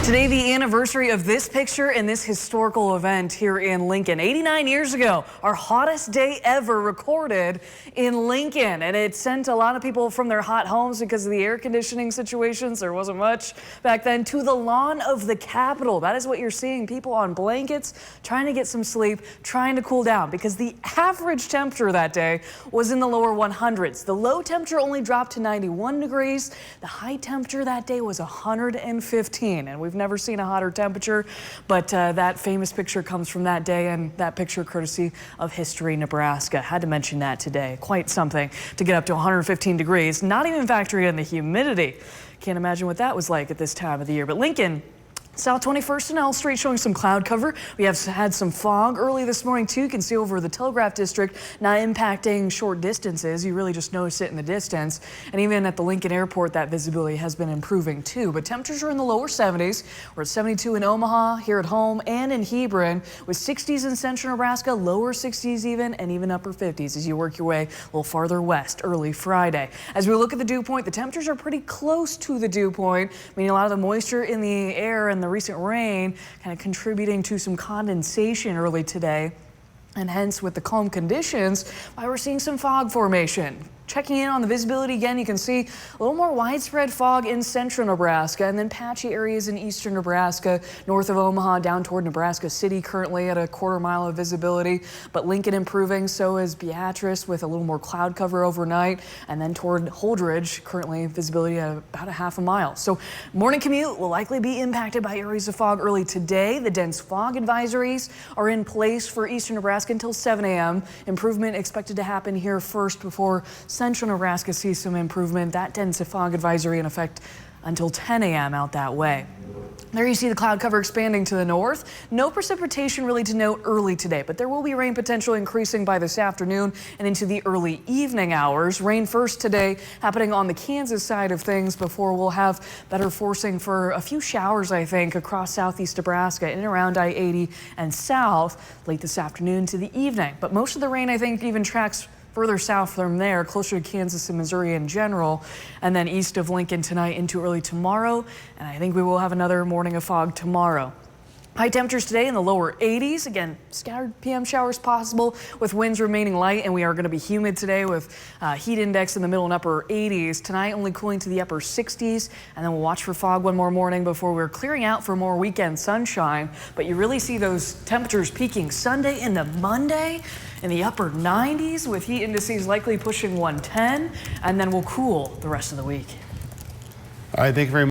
Today, the anniversary of this picture and this historical event here in Lincoln. 89 years ago, our hottest day ever recorded in Lincoln. And it sent a lot of people from their hot homes because of the air conditioning situations. There wasn't much back then, to the lawn of the Capitol. That is what you're seeing. People on blankets, trying to get some sleep, trying to cool down, because the average temperature that day was in the lower 100s. The low temperature only dropped to 91 degrees. The high temperature that day was 115. And we've never seen a hotter temperature, but that famous picture comes from that day, and that picture courtesy of History Nebraska. Had to mention that today. Quite something to get up to 115 degrees, not even factoring in the humidity. Can't imagine what that was like at this time of the year. But Lincoln, South 21st and L Street showing some cloud cover. We have had some fog early this morning too. You can see over the Telegraph District, not impacting short distances. You really just notice it in the distance. And even at the Lincoln Airport, that visibility has been improving too. But temperatures are in the lower 70s. We're at 72 in Omaha, here at home, and in Hebron, with 60s in central Nebraska, lower 60s and even upper 50s as you work your way a little farther west early Friday. As we look at the dew point, the temperatures are pretty close to the dew point, meaning a lot of the moisture in the air and the recent rain kind of contributing to some condensation early today, and hence with the calm conditions, why we're seeing some fog formation. Checking in on the visibility again, you can see a little more widespread fog in central Nebraska, and then patchy areas in eastern Nebraska, north of Omaha, down toward Nebraska City, currently at a quarter mile of visibility. But Lincoln improving, so is Beatrice, with a little more cloud cover overnight, and then toward Holdridge, currently visibility at about a half a mile. So morning commute will likely be impacted by areas of fog early today. The dense fog advisories are in place for eastern Nebraska until 7 a.m. Improvement expected to happen here first before central Nebraska sees some improvement. That dense fog advisory in effect until 10 a.m. out that way. There you see the cloud cover expanding to the north. No precipitation really to note early today, but there will be rain potential increasing by this afternoon and into the early evening hours. Rain first today happening on the Kansas side of things before we'll have better forcing for a few showers, I think, across southeast Nebraska in and around I-80 and south late this afternoon to the evening. But most of the rain, I think, even tracks further south from there, closer to Kansas and Missouri in general, and then east of Lincoln tonight into early tomorrow. And I think we will have another morning of fog tomorrow. High temperatures today in the lower 80s. Again, scattered PM showers possible with winds remaining light, and we are going to be humid today with heat index in the middle and upper 80s. Tonight only cooling to the upper 60s, and then we'll watch for fog one more morning before we're clearing out for more weekend sunshine. But you really see those temperatures peaking Sunday into Monday in the upper 90s, with heat indices likely pushing 110, and then we'll cool the rest of the week. All right, thank you very much.